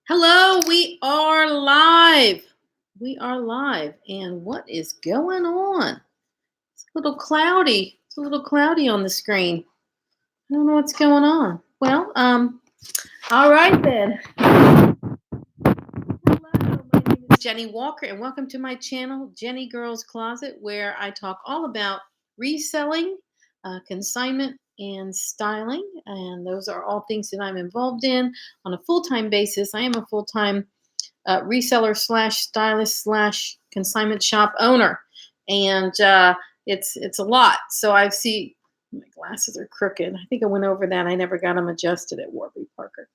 Hello, we are live. We are live. And what is going on? It's a little cloudy. It's a little cloudy on the screen. I don't know what's going on. Well, all right then. Hello, my name is Jennie Walker, and welcome to my channel, Jennie Girl's Closet, where I talk all about reselling, consignment, and styling. And those are all things that I'm involved in on a full-time basis. I am a full-time reseller slash stylist slash consignment shop owner, and it's a lot. So I see my glasses are crooked. I think I went over that. I never got them adjusted at Warby Parker.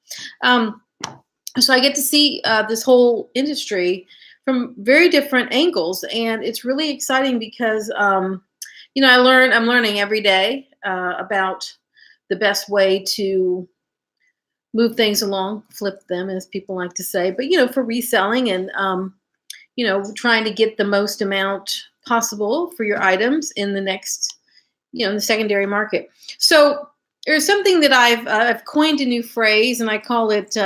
So I get to see this whole industry from very different angles, and it's really exciting because I'm learning every day about the best way to move things along, flip them, as people like to say. But for reselling and trying to get the most amount possible for your items in the next, in the secondary market. So there's something that I've coined a new phrase, and I call it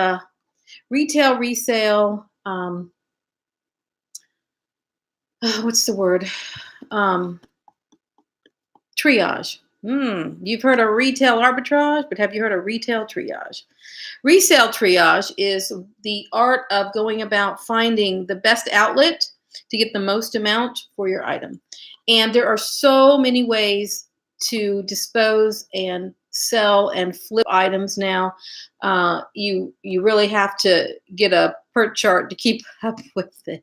retail resale. What's the word? Triage. You've heard of retail arbitrage, but have you heard of retail triage? Resale triage is the art of going about finding the best outlet to get the most amount for your item. And there are so many ways to dispose and sell and flip items now. You really have to get a PERT chart to keep up with it.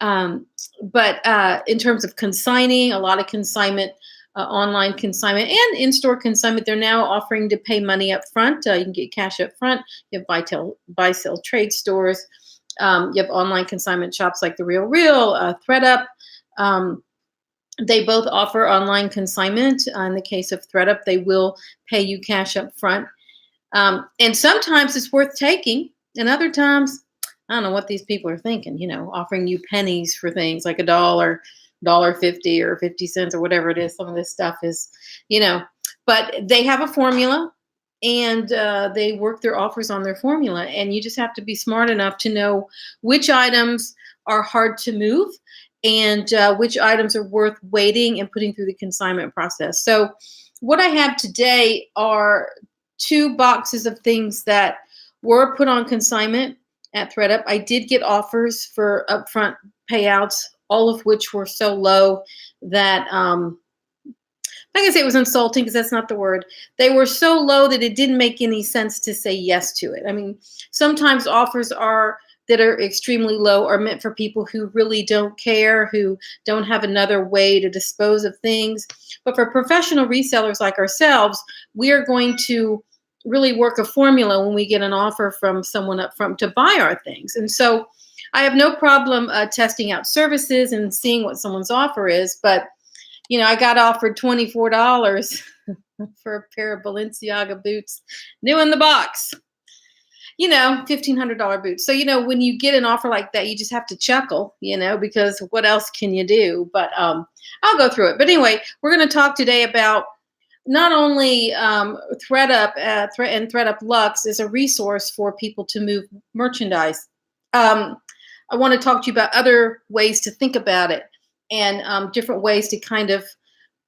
But in terms of consigning, a lot of consignment, online consignment and in-store consignment, they're now offering to pay money up front. You can get cash up front. You have buy-sell trade stores. You have online consignment shops like The Real, Thredup. They both offer online consignment. In the case of Thredup, they will pay you cash up front. And sometimes it's worth taking, and other times, I don't know what these people are thinking, offering you pennies for things like $1, $1.50 or 50 cents or whatever it is. Some of this stuff is, but they have a formula, and they work their offers on their formula. And you just have to be smart enough to know which items are hard to move and which items are worth waiting and putting through the consignment process. So what I have today are 2 boxes of things that were put on consignment at Thredup. I did get offers for upfront payouts, all of which were so low that I'm not gonna say it was insulting, because that's not the word. They were so low that it didn't make any sense to say yes to it. I mean, sometimes offers that are extremely low are meant for people who really don't care, who don't have another way to dispose of things. But for professional resellers like ourselves, we are going to really work a formula when we get an offer from someone up front to buy our things. And so I have no problem testing out services and seeing what someone's offer is. But, I got offered $24 for a pair of Balenciaga boots, new in the box. $1,500 boots. So, when you get an offer like that, you just have to chuckle, because what else can you do? But I'll go through it. But anyway, we're going to talk today about not only Thredup and Thredup Luxe is a resource for people to move merchandise. I want to talk to you about other ways to think about it, and different ways to kind of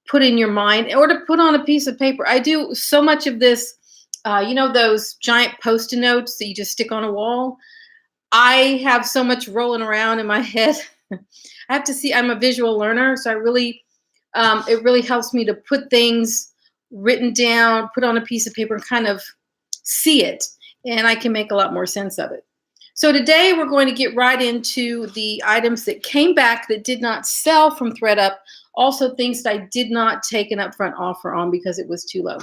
put in your mind or to put on a piece of paper. I do so much of this. Those giant Post-it notes that you just stick on a wall? I have so much rolling around in my head. I have to see, I'm a visual learner, so it really helps me to put things written down, put on a piece of paper, and kind of see it, and I can make a lot more sense of it. So today we're going to get right into the items that came back that did not sell from Thredup, also things that I did not take an upfront offer on because it was too low.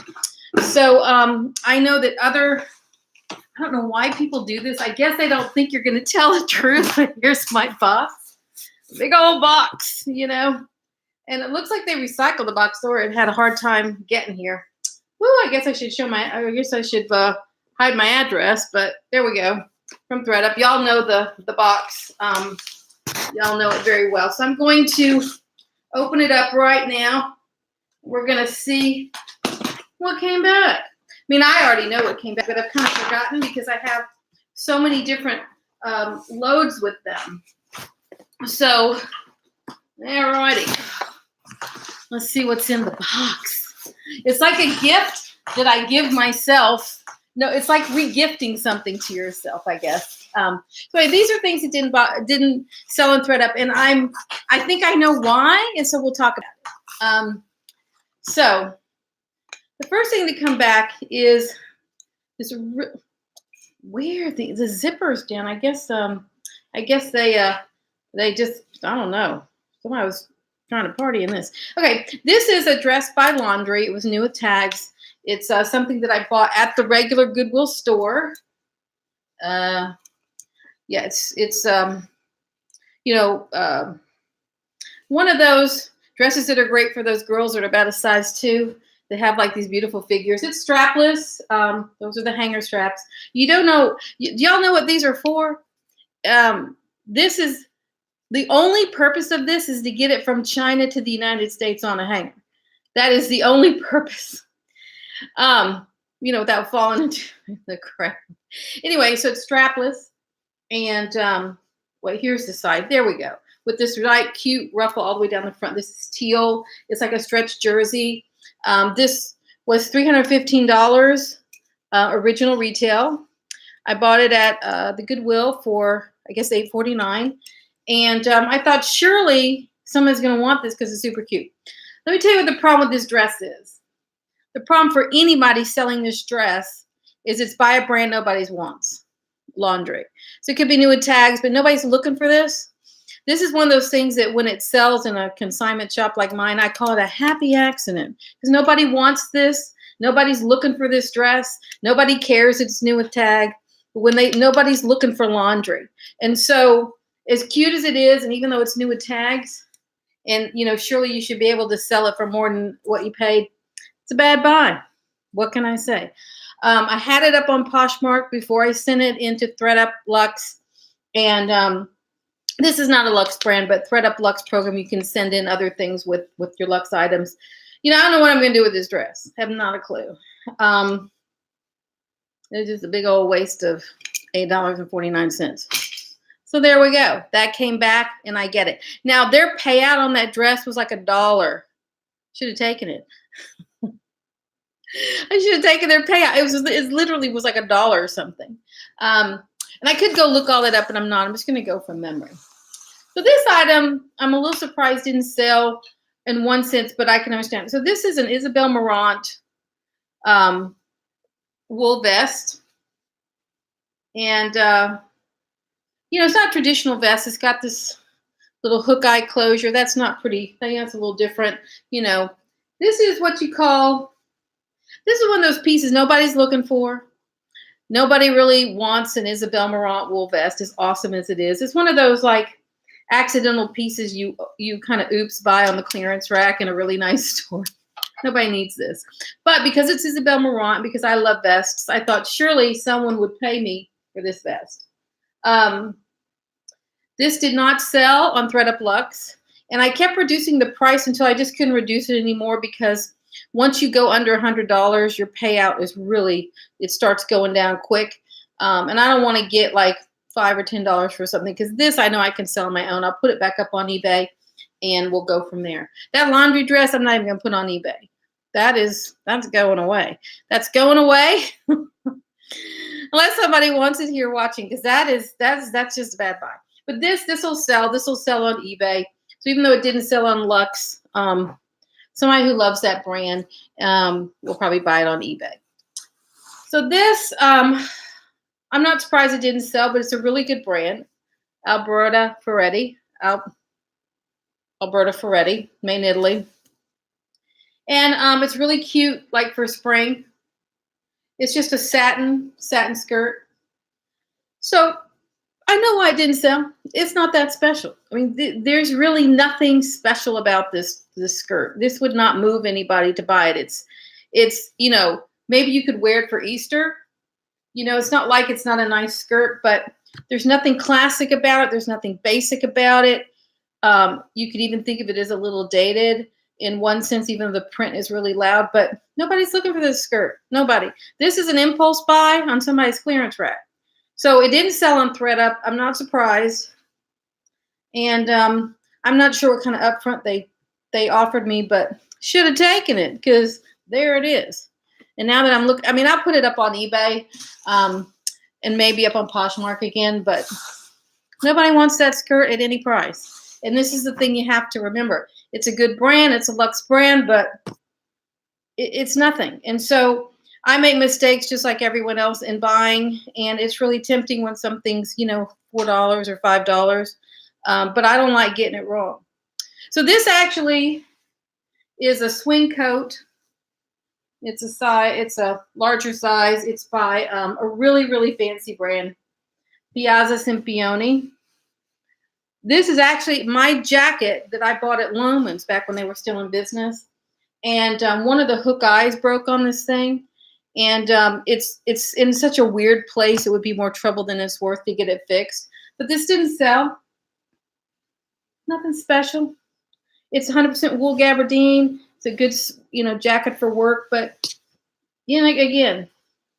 So I know that I don't know why people do this. I guess they don't think you're going to tell the truth. But here's my box, big old box, and it looks like they recycled the box, or it had a hard time getting here. Woo, I guess I should hide my address, but there we go, from Thredup. Y'all know the box. Y'all know it very well. So I'm going to open it up right now. We're going to see what came back. I mean, I already know what came back, but I've kind of forgotten because I have so many different loads with them. So, alrighty. Let's see what's in the box. It's like a gift that I give myself. No, it's like re-gifting something to yourself, I guess. So these are things that didn't sell on Thredup, and I think I know why, and so we'll talk about it. So the first thing to come back is this weird thing. The zipper's down. I guess they just, I don't know. Somebody was trying to party in this. Okay, this is a dress by Laundry. It was new with tags. It's something that I bought at the regular Goodwill store. Yeah, it's one of those dresses that are great for those girls that are about a size 2. They have like these beautiful figures. It's strapless. Those are the hanger straps. You don't know. Do y'all know what these are for? This is the only purpose of this is to get it from China to the United States on a hanger. That is the only purpose. Without falling into the crap. Anyway, so it's strapless. And here's the side. There we go. With this right cute ruffle all the way down the front. This is teal. It's like a stretch jersey. This was $315 original retail. I bought it at the Goodwill for, I guess, $8.49. And I thought surely someone's going to want this because it's super cute. Let me tell you what the problem with this dress is. The problem for anybody selling this dress is it's by a brand nobody wants. Laundry. So it could be new with tags, but nobody's looking for this. This is one of those things that when it sells in a consignment shop like mine, I call it a happy accident because nobody wants this. Nobody's looking for this dress. Nobody cares it's new with tag. Nobody's looking for laundry. And so as cute as it is, and even though it's new with tags, and surely you should be able to sell it for more than what you paid, it's a bad buy. What can I say? I had it up on Poshmark before I sent it into Thredup Luxe. And this is not a Luxe brand, but Thredup Luxe program, you can send in other things with your Luxe items. I don't know what I'm going to do with this dress. I have not a clue. It's just a big old waste of $8.49. So there we go. That came back, and I get it. Now, their payout on that dress was like $1. Should have taken it. I should have taken their payout. It literally was like $1 or something. And I could go look all that up, and I'm not. I'm just going to go from memory. So this item, I'm a little surprised didn't sell in one sense, but I can understand. So this is an Isabel Marant wool vest. And, it's not a traditional vest. It's got this little hook eye closure. That's not pretty. I think that's a little different. This is what you call, this is one of those pieces nobody's looking for. Nobody really wants an Isabel Marant wool vest, as awesome as it is. It's one of those like accidental pieces you kind of oops buy on the clearance rack in a really nice store. Nobody needs this. But because it's Isabel Marant, because I love vests, I thought surely someone would pay me for this vest. This did not sell on Thredup Luxe, and I kept reducing the price until I just couldn't reduce it anymore because once you go under $100, your payout is really, it starts going down quick. And I don't want to get like $5 or $10 for something because this I know I can sell on my own. I'll put it back up on eBay and we'll go from there. That laundry dress, I'm not even going to put on eBay. That's going away. That's going away. Unless somebody wants it here watching, because that's just a bad buy. But this will sell. This will sell on eBay. So even though it didn't sell on Luxe, somebody who loves that brand will probably buy it on eBay. So this, I'm not surprised it didn't sell, but it's a really good brand. Alberta Ferretti, made in Italy. And it's really cute, like for spring. It's just a satin skirt. So I know why it didn't sell. It's not that special. I mean, there's really nothing special about this skirt. This would not move anybody to buy it. It's maybe you could wear it for Easter. It's not like it's not a nice skirt, but there's nothing classic about it. There's nothing basic about it. You could even think of it as a little dated in one sense, even though the print is really loud, but nobody's looking for this skirt. Nobody. This is an impulse buy on somebody's clearance rack. So it didn't sell on Thredup. I'm not surprised. And I'm not sure what kind of upfront they offered me, but should have taken it because there it is. And now that I'm looking, I mean, I'll put it up on eBay and maybe up on Poshmark again, but nobody wants that skirt at any price. And this is the thing you have to remember. It's a good brand. It's a luxe brand, but it's nothing. And so I make mistakes just like everyone else in buying. And it's really tempting when something's, $4 or $5. But I don't like getting it wrong. So this actually is a swing coat. It's a larger size. It's by a really, really fancy brand, Piazza Sempione. This is actually my jacket that I bought at Loman's back when they were still in business. And one of the hook eyes broke on this thing. And it's in such a weird place. It would be more trouble than it's worth to get it fixed. But this didn't sell. Nothing special. It's 100% wool gabardine. It's a good, jacket for work. But, again,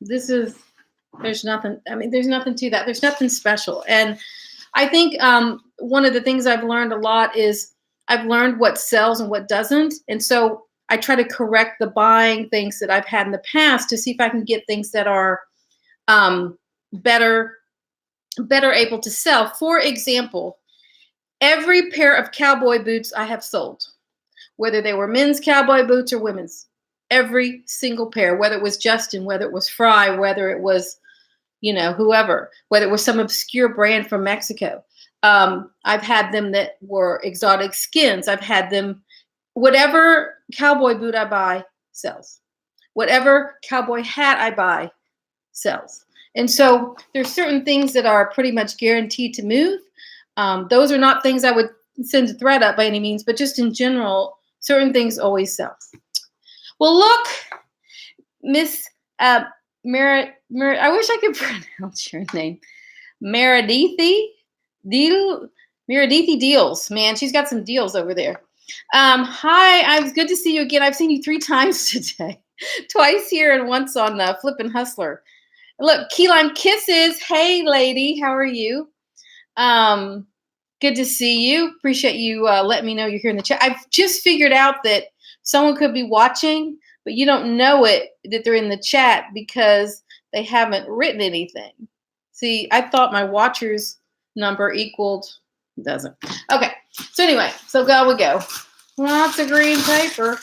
there's nothing. I mean, there's nothing to that. There's nothing special. And I think one of the things I've learned a lot is I've learned what sells and what doesn't. And so I try to correct the buying things that I've had in the past to see if I can get things that are better able to sell. For example, every pair of cowboy boots I have sold, whether they were men's cowboy boots or women's, every single pair, whether it was Justin, whether it was Fry, whether it was, whoever, whether it was some obscure brand from Mexico. I've had them that were exotic skins. I've had them, whatever cowboy boot I buy sells. Whatever cowboy hat I buy sells. And so there's certain things that are pretty much guaranteed to move. Those are not things I would send to Thredup by any means, but just in general, certain things always sell. Well, look, Miss I wish I could pronounce your name. Meredithi Deals. Man, she's got some deals over there. Hi, it's good to see you again. I've seen you 3 times today. Twice here and once on Flippin' Hustler. Look, Key Lime Kisses. Hey, lady, how are you? Good to see you. Appreciate you letting me know you're here in the chat. I've just figured out that someone could be watching, but you don't know that they're in the chat because they haven't written anything. See, I thought my watchers number equaled, it doesn't. Okay, so anyway, so go we go. Lots of green paper.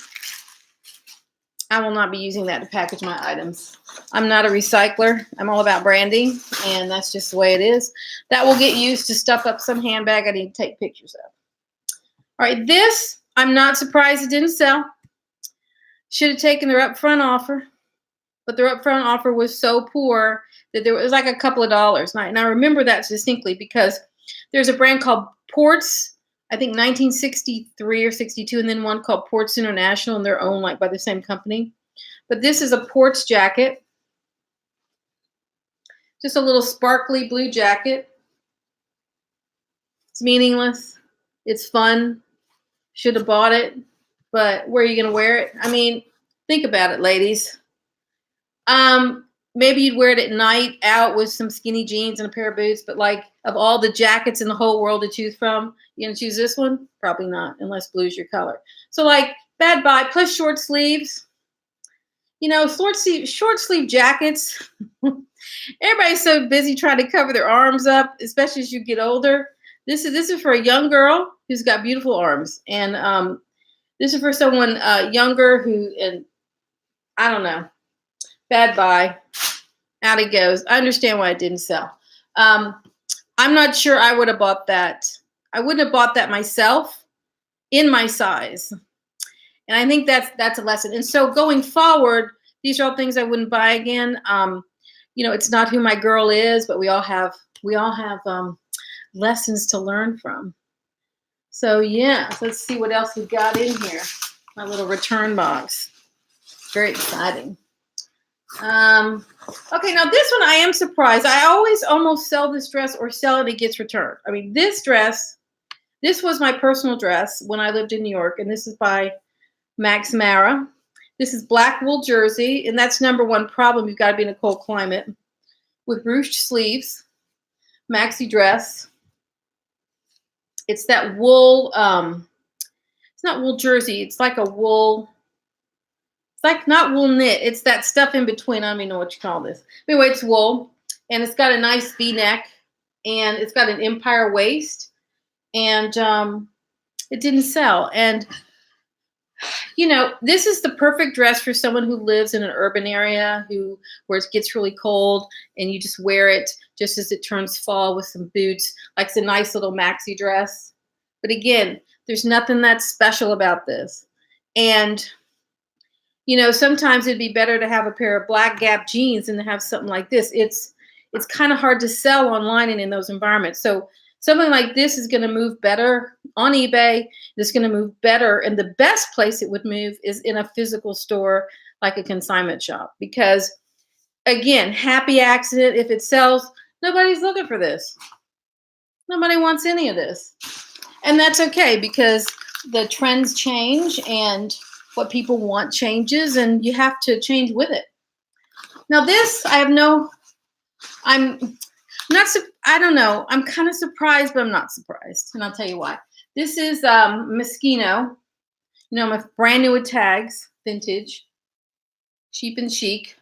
I will not be using that to package my items. I'm not a recycler. I'm all about branding, and that's just the way it is. That will get used to stuff up some handbag I need to take pictures of. All right, this, I'm not surprised it didn't sell. Should have taken their upfront offer, but their upfront offer was so poor that there was like a couple of dollars. And I remember that distinctly because there's a brand called Ports, I think 1963 or 62, and then one called Ports International, and they're owned like by the same company. But this is a Ports jacket. Just a little sparkly blue jacket. It's meaningless. It's fun. Should have bought it. But where are you going to wear it? I mean, think about it, ladies. Maybe you'd wear it at night out with some skinny jeans and a pair of boots. But like of all the jackets in the whole world to choose from, you going to choose this one? Probably not, unless blue's your color. So like bad buy, plus short sleeves. Short sleeve jackets. Everybody's so busy trying to cover their arms up, especially as you get older. This is for a young girl who's got beautiful arms. And this is for someone younger and I don't know. Bad buy. Out it goes. I understand why it didn't sell. I'm not sure I would have bought that. I wouldn't have bought that myself in my size. And I think that's a lesson. And so going forward, these are all things I wouldn't buy again. It's not who my girl is, but we all have lessons to learn from. So yeah, so let's see what else we got in here. My little return box. Very exciting. Okay, now this one I am surprised. I always almost sell this dress or sell it and it gets returned. I mean, this was my personal dress when I lived in New York, and this is by Max Mara. This is black wool jersey, and that's number one problem. You've got to be in a cold climate with ruched sleeves. maxi dress. It's that wool, it's not wool jersey. It's like a wool, it's like not wool knit. It's that stuff in between. I don't even know what you call this. Anyway, it's wool, and it's got a nice V-neck, and it's got an empire waist, and it didn't sell. And this is the perfect dress for someone who lives in an urban area where it gets really cold, and you just wear it just as it turns fall with some boots. Like, it's a nice little maxi dress. But again, there's nothing that's special about this. And sometimes it'd be better to have a pair of black Gap jeans than to have something like this. It's kind of hard to sell online and in those environments. So something like this is going to move better on eBay. It's going to move better. And the best place it would move is in a physical store, like a consignment shop. Because, again, happy accident. If it sells, nobody's looking for this. Nobody wants any of this. And that's okay, because the trends change and what people want changes, and you have to change with it. Now this, I'm not, I don't know. I'm kind of surprised, but I'm not surprised. And I'll tell you why. This is Moschino. My brand new with tags, vintage, cheap and chic.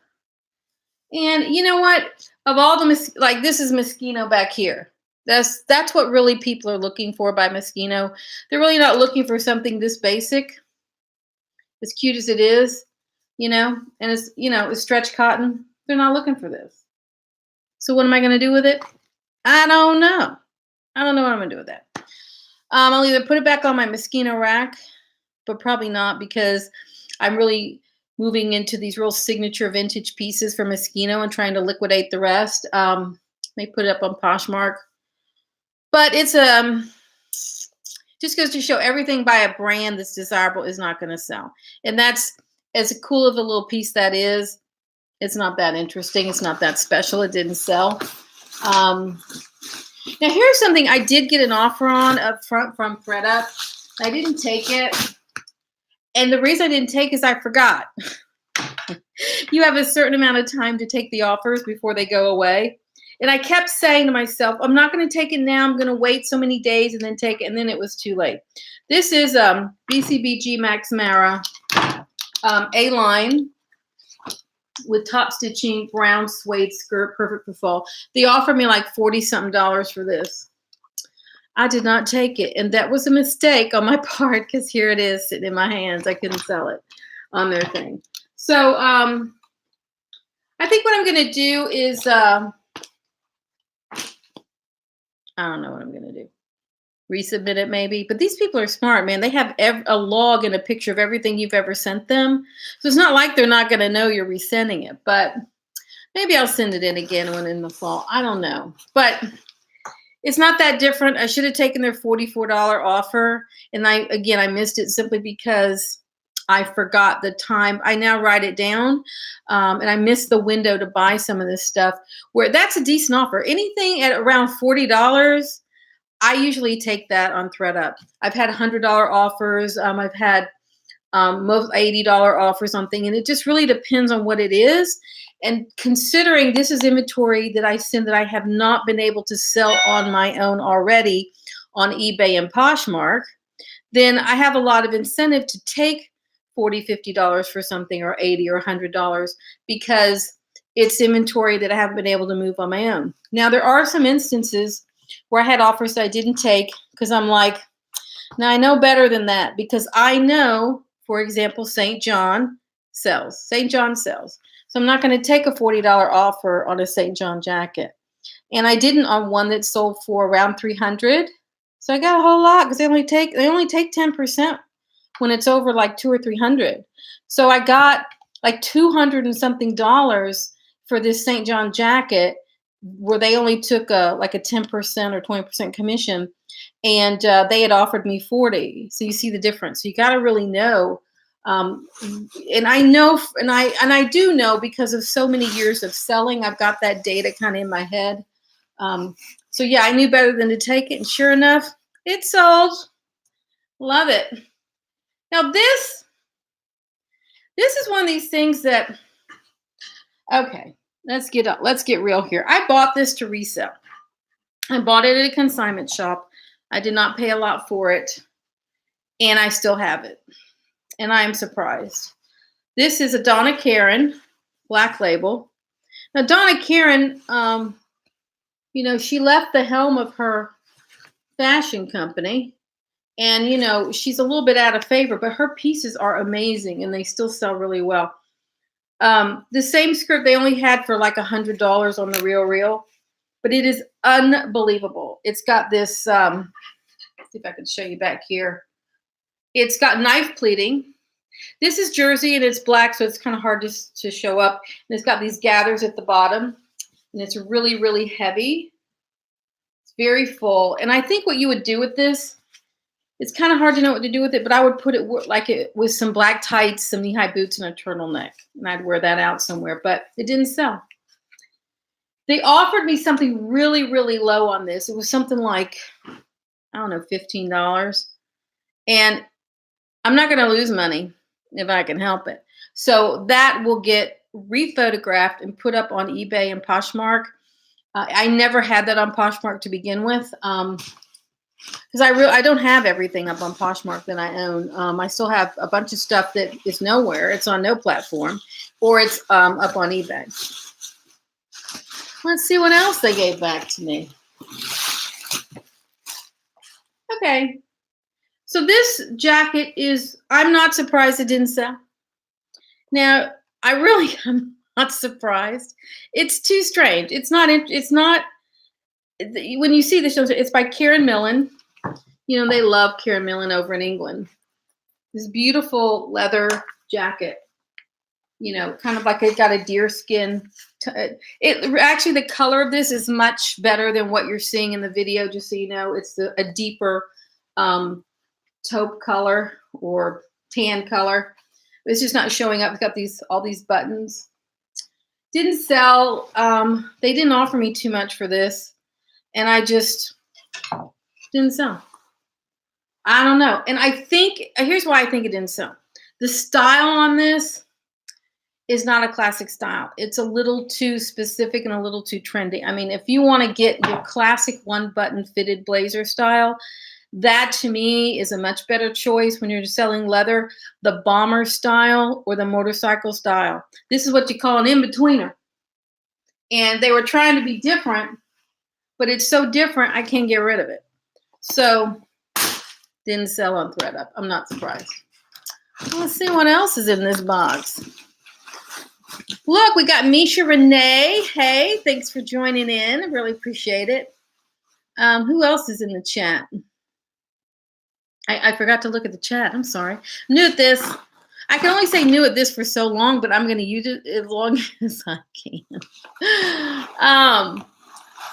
And you know what? Of all the, this is Moschino back here. That's what really people are looking for by Moschino. They're really not looking for something this basic, as cute as it is, and it's stretch cotton. They're not looking for this. So what am I going to do with it? I don't know. I don't know what I'm going to do with that. I'll either put it back on my Moschino rack, but probably not, because I'm really moving into these real signature vintage pieces from Moschino and trying to liquidate the rest. May put it up on Poshmark. But it's just goes to show, everything by a brand that's desirable is not going to sell. And that's, as cool of a little piece that is, it's not that interesting. It's not that special. It didn't sell. Now here's something I did get an offer on up front from Thredup. I didn't take it. And the reason I didn't take is I forgot. You have a certain amount of time to take the offers before they go away. And I kept saying to myself, I'm not going to take it now. I'm going to wait so many days and then take it. And then it was too late. This is BCBG Max Mara A-line with top stitching, brown suede skirt, perfect for fall. They offered me like $40-something for this. I did not take it. And that was a mistake on my part, because here it is sitting in my hands. I couldn't sell it on their thing. So I think what I'm going to do is... I don't know what I'm going to do. Resubmit it maybe. But these people are smart, man. They have a log and a picture of everything you've ever sent them. So it's not like they're not going to know you're resending it. But maybe I'll send it in again when in the fall. I don't know. But it's not that different. I should have taken their $44 offer. And I missed it simply because I forgot the time. I now write it down, and I missed the window to buy some of this stuff, where that's a decent offer. Anything at around $40, I usually take that on Thredup. I've had $100 offers. I've had most $80 offers on things, and it just really depends on what it is. And considering this is inventory that I send that I have not been able to sell on my own already on eBay and Poshmark, then I have a lot of incentive to take $40, $50 for something, or $80 or $100, because it's inventory that I haven't been able to move on my own. Now, there are some instances where I had offers that I didn't take, because I'm like, now I know better than that, because I know, for example, St. John sells. St. John sells. So I'm not going to take a $40 offer on a St. John jacket. And I didn't on one that sold for around $300. So I got a whole lot, because they only take 10%. When it's over like $200 or $300. So I got like $200 and something for this St. John jacket, where they only took like a 10% or 20% commission, and they had offered me $40. So you see the difference. So you got to really know. And I know, and I do know, because of so many years of selling, I've got that data kind of in my head. So yeah, I knew better than to take it, and sure enough, it sold. Love it. Now this is one of these things that, okay, let's get real here. I bought this to resell. I bought it at a consignment shop. I did not pay a lot for it, and I still have it. And I am surprised. This is a Donna Karan black label. Now, Donna Karan, you know, she left the helm of her fashion company, and, you know, she's a little bit out of favor, but her pieces are amazing, and they still sell really well. The same skirt they only had for like $100 on the Real, but it is unbelievable. It's got this, let's see if I can show you back here. It's got knife pleating. This is jersey and it's black, so it's kind of hard to show up. And it's got these gathers at the bottom, and it's really, really heavy. It's very full. And I think what you would do with this, it's kind of hard to know what to do with it, but I would put it like it with some black tights, some knee-high boots, and a turtleneck. And I'd wear that out somewhere, but it didn't sell. They offered me something really, really low on this. It was something like, I don't know, $15. And I'm not going to lose money if I can help it. So that will get rephotographed and put up on eBay and Poshmark. I never had that on Poshmark to begin with, because I don't have everything up on Poshmark that I own. I still have a bunch of stuff that is nowhere. It's on no platform, or it's up on eBay. Let's see what else they gave back to me. Okay. So this jacket is, I'm not surprised it didn't sell. Now, I'm not surprised. It's too strange. It's not, when you see the show, it's by Karen Millen. You know, they love Karen Millen over in England. This beautiful leather jacket, you know, kind of like it's got a deer skin. Actually, the color of this is much better than what you're seeing in the video, just so you know. It's a deeper taupe color or tan color. It's just not showing up. It's got all these buttons. Didn't sell. They didn't offer me too much for this, and I just didn't sell. I don't know. And I think, here's why I think it didn't sell. The style on this is not a classic style. It's a little too specific and a little too trendy. I mean, if you want to get your classic one button fitted blazer style, that to me is a much better choice when you're selling leather, the bomber style or the motorcycle style. This is what you call an in-betweener. And they were trying to be different, but it's so different, I can't get rid of it. So, didn't sell on Thredup. I'm not surprised. Let's see what else is in this box. Look, we got Misha Renee. Hey, thanks for joining in. I really appreciate it. Who else is in the chat? I forgot to look at the chat. I'm sorry. New at this. I can only say new at this for so long, but I'm going to use it as long as I can.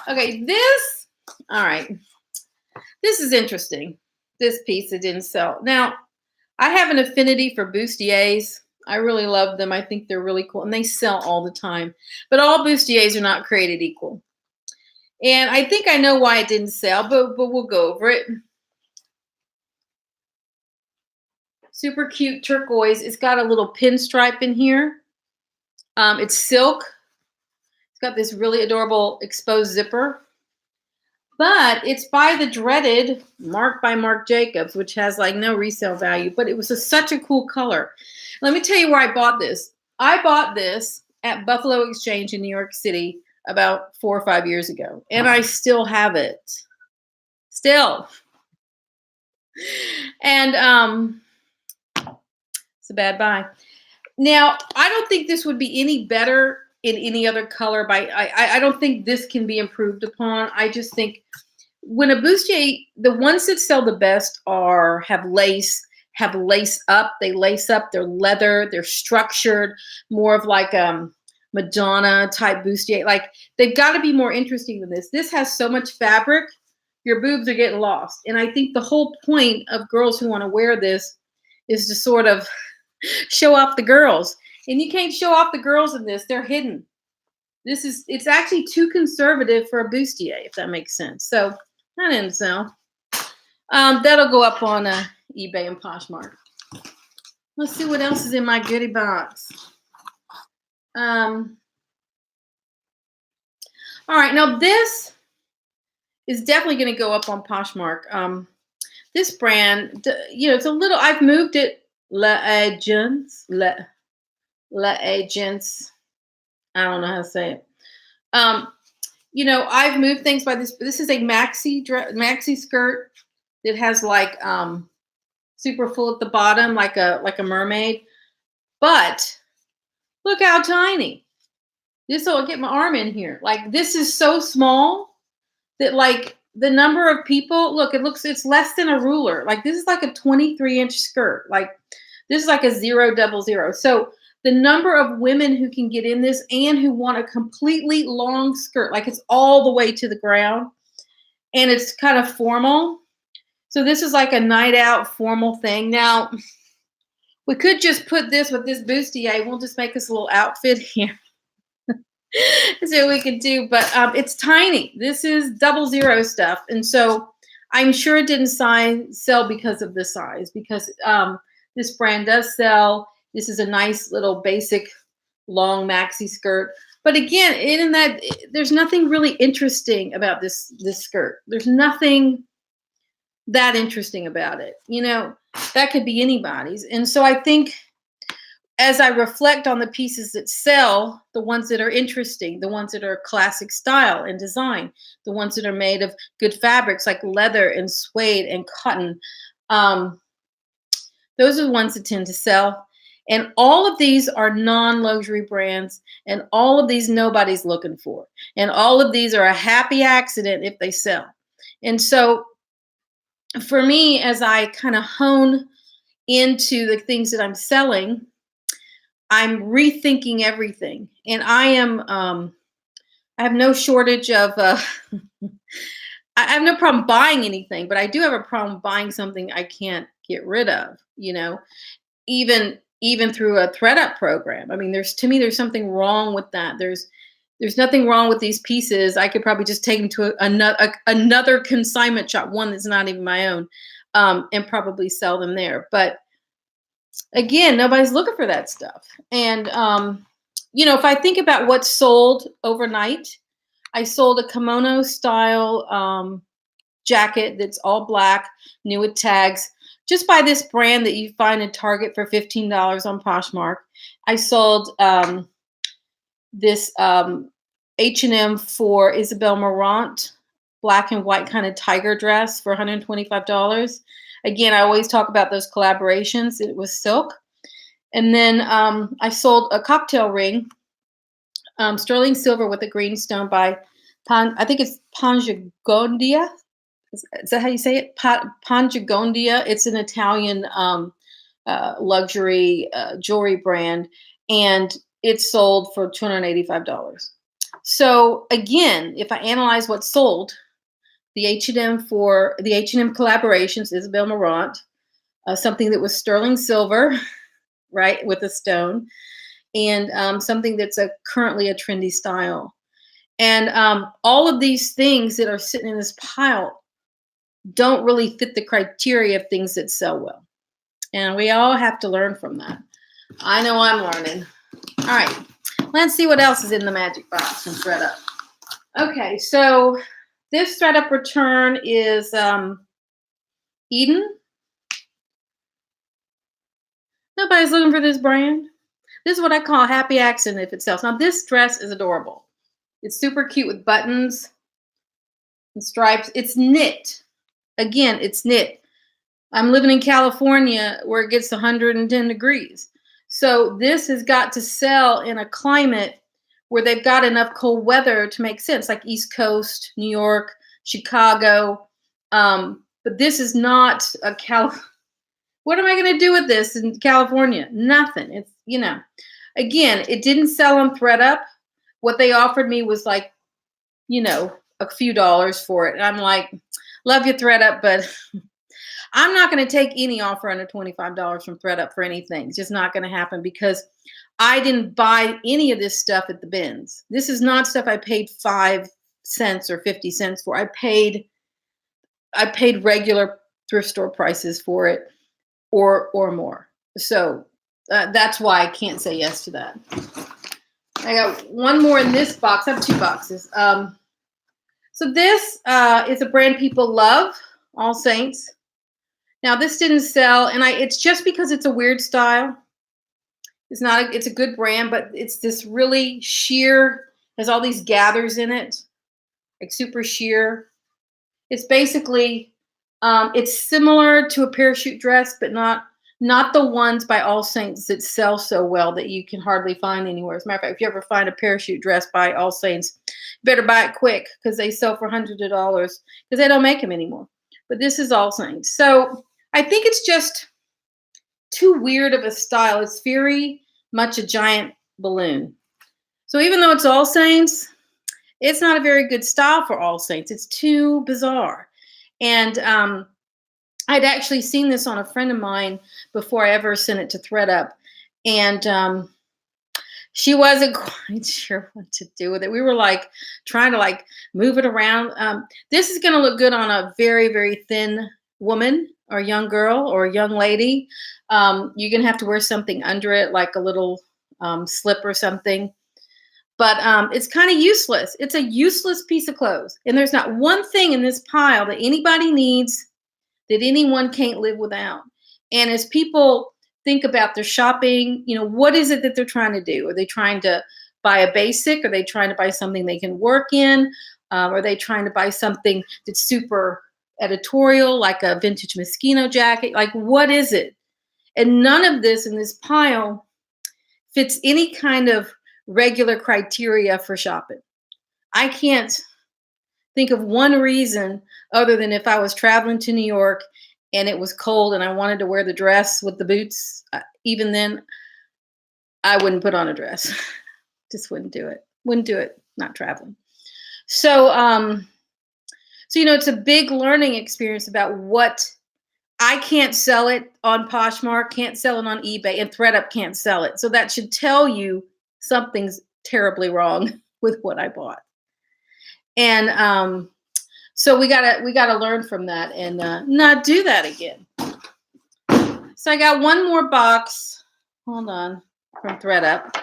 Okay, this. All right. This is interesting. This piece that didn't sell. Now, I have an affinity for bustiers. I really love them. I think they're really cool, and they sell all the time. But all bustiers are not created equal. And I think I know why it didn't sell, but we'll go over it. Super cute turquoise. It's got a little pinstripe in here. It's silk. It's got this really adorable exposed zipper. But it's by the dreaded Mark by Marc Jacobs, which has like no resale value. But it was such a cool color. Let me tell you where I bought this. I bought this at Buffalo Exchange in New York City about 4 or 5 years ago. And I still have it. Still. And it's a bad buy. Now, I don't think this would be any better in any other color. I don't think this can be improved upon. I just think when a bustier, the ones that sell the best have lace up. They lace up. They're leather. They're structured, more of like Madonna type bustier. Like, they've got to be more interesting than this. This has so much fabric, your boobs are getting lost. And I think the whole point of girls who want to wear this is to sort of show off the girls. And you can't show off the girls in this. They're hidden. It's actually too conservative for a bustier, if that makes sense. So that didn't sell. That'll go up on eBay and Poshmark. Let's see what else is in my goodie box. All right, now this is definitely going to go up on Poshmark. This brand, you know, it's a little. I've moved it. La Agents. I don't know how to say it. Um, you know, I've moved things by this. This is a maxi skirt that has like super full at the bottom, like a mermaid. But look how tiny. This will get my arm in here. Like this is so small that like the number of people, look, it's less than a ruler. Like this is like a 23-inch skirt. Like this is like a 000. So the number of women who can get in this and who want a completely long skirt, like it's all the way to the ground and it's kind of formal. So this is like a night out formal thing. Now, we could just put this with this bustier. We'll just make us a little outfit here. That's what we could do, but it's tiny. This is 00 stuff. And so I'm sure it didn't sell because of the size, because this brand does sell. This is a nice little basic long maxi skirt. But again, in that, there's nothing really interesting about this skirt. There's nothing that interesting about it. You know, that could be anybody's. And so I think as I reflect on the pieces that sell, the ones that are interesting, the ones that are classic style and design, the ones that are made of good fabrics like leather and suede and cotton, those are the ones that tend to sell. And all of these are non-luxury brands, and all of these nobody's looking for. And all of these are a happy accident if they sell. And so for me, as I kind of hone into the things that I'm selling, I'm rethinking everything. And I have no shortage of, I have no problem buying anything, but I do have a problem buying something I can't get rid of, you know, even through a Thredup program. I mean, to me, there's something wrong with that. There's nothing wrong with these pieces. I could probably just take them to another consignment shop, one that's not even my own, and probably sell them there. But again, nobody's looking for that stuff. And, you know, if I think about what's sold overnight, I sold a kimono style jacket that's all black, new with tags, just by this brand that you find in Target for $15 on Poshmark. I sold this H&M for Isabel Marant, black and white kind of tiger dress for $125. Again, I always talk about those collaborations. It was silk. And then I sold a cocktail ring, sterling silver with a green stone by, I think it's Pangagondia. Is that how you say it? Pangagondia. It's an Italian luxury jewelry brand. And it's sold for $285. So again, if I analyze what's sold, the H&M collaborations, Isabel Marant, something that was sterling silver, right, with a stone, and something that's currently a trendy style. And all of these things that are sitting in this pile don't really fit the criteria of things that sell well. And we all have to learn from that. I know I'm learning. All right, let's see what else is in the magic box from Thredup. Okay, so this Thredup return is Eden. Nobody's looking for this brand. This is what I call a happy accident if it sells. Now, this dress is adorable. It's super cute with buttons and stripes. It's knit. Again, it's knit. I'm living in California where it gets 110 degrees. So this has got to sell in a climate where they've got enough cold weather to make sense, like East Coast, New York, Chicago. But this is not a What am I going to do with this in California? Nothing. It's, you know, again, it didn't sell on Thredup. What they offered me was like, you know, a few dollars for it. And I'm like, love you, Thredup, but I'm not going to take any offer under $25 from Thredup for anything. It's just not going to happen because I didn't buy any of this stuff at the bins. This is not stuff I paid 5 cents or 50 cents for. I paid regular thrift store prices for it or more. So that's why I can't say yes to that. I got one more in this box. I have 2 boxes. So this is a brand people love, All Saints. Now this didn't sell, and it's just because it's a weird style. It's not. It's a good brand, but it's this really sheer. Has all these gathers in it, like super sheer. It's basically, it's similar to a parachute dress, but not the ones by All Saints that sell so well that you can hardly find anywhere. As a matter of fact, if you ever find a parachute dress by All Saints, you better buy it quick because they sell for hundreds of dollars because they don't make them anymore. But this is All Saints. So I think it's just too weird of a style. It's very much a giant balloon. So even though it's All Saints, it's not a very good style for All Saints. It's too bizarre. And I'd actually seen this on a friend of mine before I ever sent it to Thredup. And she wasn't quite sure what to do with it. We were like trying to like move it around. This is going to look good on a very, very thin woman or young girl or young lady. You're going to have to wear something under it, like a little slip or something. But it's kind of useless. It's a useless piece of clothes. And there's not one thing in this pile that anybody needs that anyone can't live without. And as people think about their shopping, what is it that they're trying to do? Are they trying to buy a basic? Are they trying to buy something they can work in? Are they trying to buy something that's super editorial, like a vintage Moschino jacket? Like, what is it? And none of this in this pile fits any kind of regular criteria for shopping. I can't think of one reason other than if I was traveling to New York and it was cold and I wanted to wear the dress with the boots. Even then, I wouldn't put on a dress. Just wouldn't do it. Wouldn't do it. Not traveling. So, it's a big learning experience about what I can't sell it on Poshmark, can't sell it on eBay, and Thredup can't sell it. So that should tell you something's terribly wrong with what I bought. And so we gotta learn from that and not do that again. So I got one more box. Hold on, from Thredup.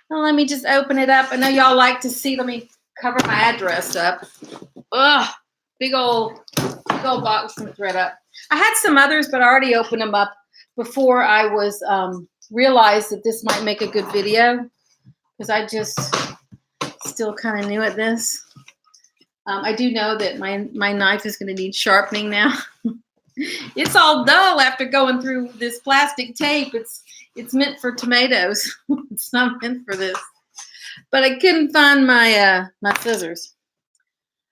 Well, let me just open it up. I know y'all like to see. Let me cover my address up. Ugh, big old box from Thredup. I had some others, but I already opened them up before I was realized that this might make a good video because I just still kind of new at this. I do know that my knife is going to need sharpening now. It's all dull after going through this plastic tape. It's meant for tomatoes. It's not meant for this. But I couldn't find my scissors.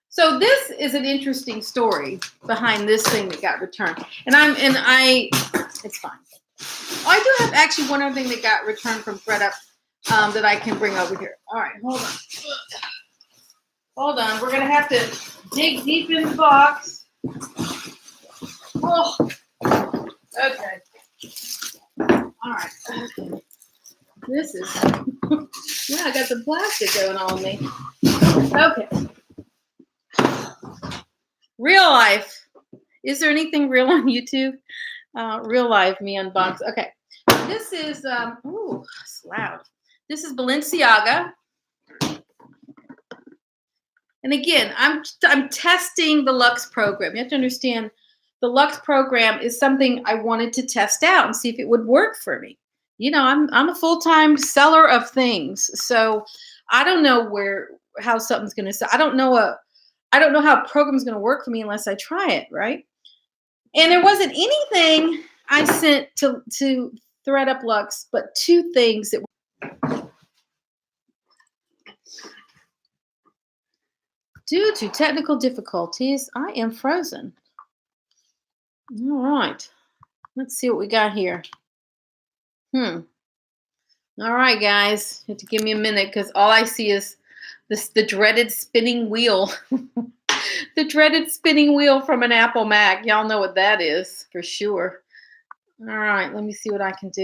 So this is an interesting story behind this thing that got returned. It's fine. Oh, I do have actually one other thing that got returned from Thredup that I can bring over here. All right, hold on. Hold on. We're going to have to dig deep in the box. Oh, okay. All right. This is, yeah, I got the plastic going on me. Okay. Real life. Is there anything real on YouTube? Real life, me unbox. Okay. This is, ooh, it's loud. This is Balenciaga. And again, I'm testing the Luxe program. You have to understand the Luxe program is something I wanted to test out and see if it would work for me. I'm a full-time seller of things. So I don't know how something's going to sell. I don't know how a program's going to work for me unless I try it, right? And there wasn't anything I sent to Thredup Luxe, but two things that due to technical difficulties, I am frozen. All right. Let's see what we got here. All right, guys. You have to give me a minute because all I see is the dreaded spinning wheel. The dreaded spinning wheel from an Apple Mac. Y'all know what that is for sure. All right. Let me see what I can do.